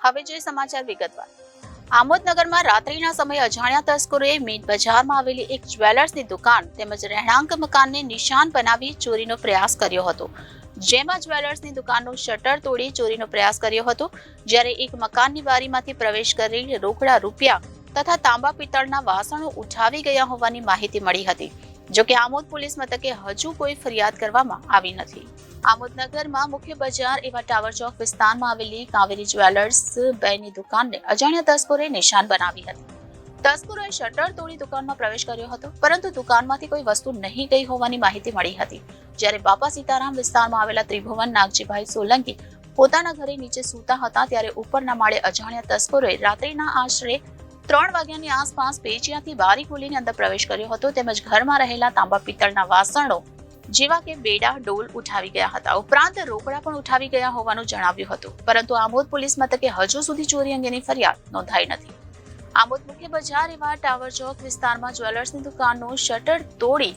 હવે જોઈએ સમાચાર વિગતવાર। આમોદનગરમાં રાત્રિના સમયે અજાણ્યા તસ્કરોએ મીટ બજારમાં આવેલી એક જ્વેલર્સની દુકાન તેમજ રહેણાંક મકાનને નિશાન બનાવી ચોરીનો પ્રયાસ કર્યો હતો, જેમાં જ્વેલર્સની દુકાનનું શટર તોડી ચોરીનો પ્રયાસ કર્યો હતો, જ્યારે એક મકાનની બારીમાંથી પ્રવેશ કરી રોકડા રૂપિયા તથા તાંબા પિત્તળના વાસણો ઉઠાવી ગયા હોવાની માહિતી મળી હતી। જોકે આમોદ પોલીસ મથકે હજુ કોઈ ફરિયાદ કરવામાં આવી નથી। આમોદનગરમાં મુખ્ય બજાર એવા ટાવર ચોક વિસ્તારમાં આવેલી કાવેરી જ્વેલર્સ બેની દુકાનને અજાણ્યા તસ્કરોએ નિશાન બનાવી હતી। તસ્કરોએ શટર તોડી દુકાનમાં પ્રવેશ કર્યો હતો, પરંતુ દુકાનમાંથી કોઈ વસ્તુ નહીં ગઈ હોવાની માહિતી મળી હતી। જ્યારે બાપા સીતારામ વિસ્તારમાં આવેલા ત્રિભુવન નાગજીભાઈ સોલંકી પોતાના ઘરે નીચે સૂતા હતા, ત્યારે ઉપરના માળે અજાણ્યા તસ્કરોએ રાત્રિના આશરે 3 વાગ્યાની આસપાસ પેચિયાથી બારી ખોલીને અંદર પ્રવેશ કર્યો હતો, તેમજ ઘરમાં રહેલા તાંબા પિત્તળના વાસણો જેવા કે બેડા ડોલ ઉઠાવી ગયા હતા, ઉપરાંત રોકડા પણ ઉઠાવી ગયા હોવાનું જણાવ્યું હતું, પરંતુ આમોદ પોલીસ મથકે હજુ સુધી ચોરી અંગેની ફરિયાદ નોંધાઈ નથી। આમોદ મુખ્ય બજાર એવા ટાવર ચોક વિસ્તારમાં જ્વેલર્સની દુકાનનું શટર તોડી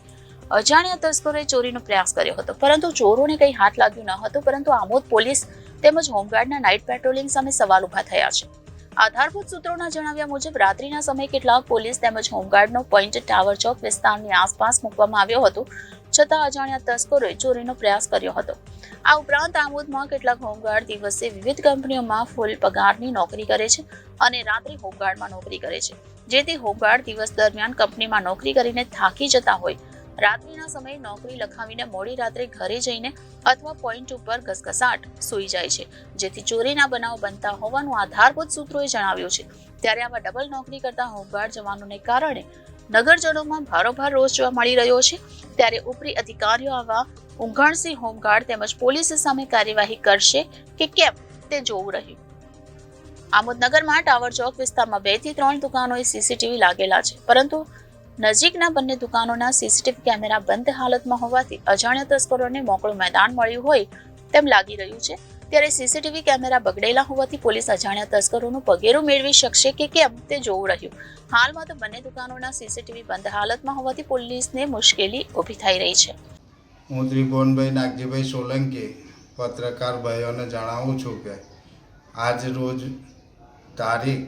અજાણ્યા તસ્કરોએ ચોરીનો પ્રયાસ કર્યો હતો, પરંતુ ચોરોને કંઈ હાથ લાગ્યું ન હતું, પરંતુ આમોદ પોલીસ તેમજ હોમગાર્ડના નાઇટ પેટ્રોલિંગ સામે સવાલ ઉભા થયા છે। આધારભૂત સૂત્રોના જણાવ્યા મુજબ રાત્રિના સમયે કેટલાક પોલીસ તેમજ હોમગાર્ડનો પોઈન્ટ ટાવર ચોક વિસ્તારની આસપાસ મૂકવામાં આવ્યો હતો, છતાં અજાણ્યા તસ્કરોએ ચોરીનો પ્રયાસ કર્યો હતો। આ ઉપરાંત આમોદમાં કેટલાક હોમગાર્ડ દિવસે વિવિધ કંપનીઓમાં ફૂલ પગારની નોકરી કરે છે અને રાત્રે હોમગાર્ડમાં નોકરી કરે છે, જેથી હોમગાર્ડ દિવસ દરમિયાન કંપનીમાં નોકરી કરીને થાકી જતા હોય, રાત્રિના સમયે નોકરી લખાવીને મોડી રાત્રે ઘરે જઈને અથવા પોઈન્ટ ઉપર ઘસઘસાટ સૂઈ જાય છે, જેથી ચોરીના બનાવ બનતા હોવાનું આધારભૂત સૂત્રોએ જણાવ્યું છે। ત્યારે આવા ડબલ નોકરી કરતા હોમગાર્ડ જવાનોને કારણે નગરજનોમાં ભારોભાર રોષ જોવા મળી રહ્યો છે। ત્યારે ઉપરી અધિકારીઓ આવા ઊંઘણસી હોમગાર્ડ તેમજ પોલીસ સામે કાર્યવાહી કરશે કે કેમ તે જોવું રહ્યું। આમોદનગરમાં ટાવર ચોક વિસ્તારમાં 2 થી 3 દુકાનોએ સીસીટીવી લાગેલા છે, પરંતુ નજીકના બંને દુકાનોના સીસીટીવી કેમેરા બંધ હાલતમાં હોવાથી અજાણ્યા તસ્કરોને મોકળું મેદાન મળ્યું હોય તેમ લાગી રહ્યું છે। ત્યારે સીસીટીવી કેમેરા બગડેલા હોવાથી પોલીસ અજાણ્યા તસ્કરોનું પગેરું મેળવી શકશે કે કેમ તે જોવું રહ્યું। હાલમાં તો બંને દુકાનોના સીસીટીવી બંધ હાલતમાં હોવાથી પોલીસને મુશ્કેલી ઊભી થઈ રહી છે। હું ત્રિભુવનભાઈ નાગજીભાઈ સોલંકી પત્રકાર ભાઈઓને જણાવું છું કે આજ રોજ તારીખ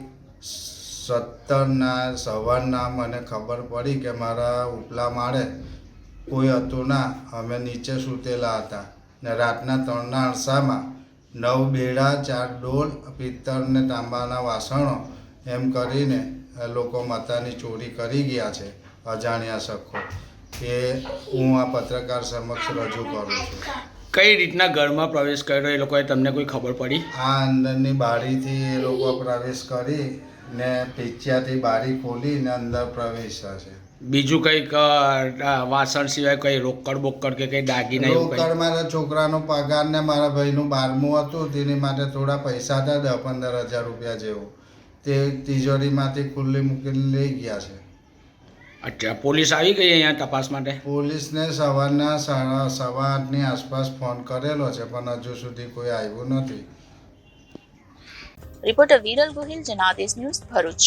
17 સવારના મને ખબર પડી કે મારા ઉપલા માળે કોઈ હતું ના, અમે નીચે સૂતેલા હતા ને રાતના 3ના અરસામાં 9 બેડા 4 ડોલ પિત્તળ ને તાંબાના વાસણો એમ કરીને લોકો માતાની ચોરી કરી ગયા છે અજાણ્યા શખ્સો, એ હું આ પત્રકાર સમક્ષ રજૂ કરું છું। કઈ રીતના ઘરમાં પ્રવેશ કર્યો એ લોકોએ તમને કોઈ ખબર પડી? આ અંદરની બારીથી એ લોકો પ્રવેશ કરી ને પેચિયાથી બારી ખોલી ને અંદર પ્રવેશ્યા છે। બીજું કંઈક વાસણ સિવાય કઈ રોકડ બોકડ કે કઈ દાગીના? રોકડ મારા છોકરાનો પગાર ને મારા ભાઈનું 12મું હતું, તેની માટે થોડા પૈસા હતા 10-15 હજાર રૂપિયા જેવું, તે તિજોરીમાંથી ખુલ્લી મૂકીને લઈ ગયા છે। અચ્છા, પોલીસ આવી ગઈ અહીંયા તપાસ માટે? પોલીસને સવારના 8:15ની આસપાસ ફોન કરેલો છે, પણ હજુ સુધી કોઈ આવ્યું નથી। Reporter Viral Gohil, Janadesh news, Bharuch.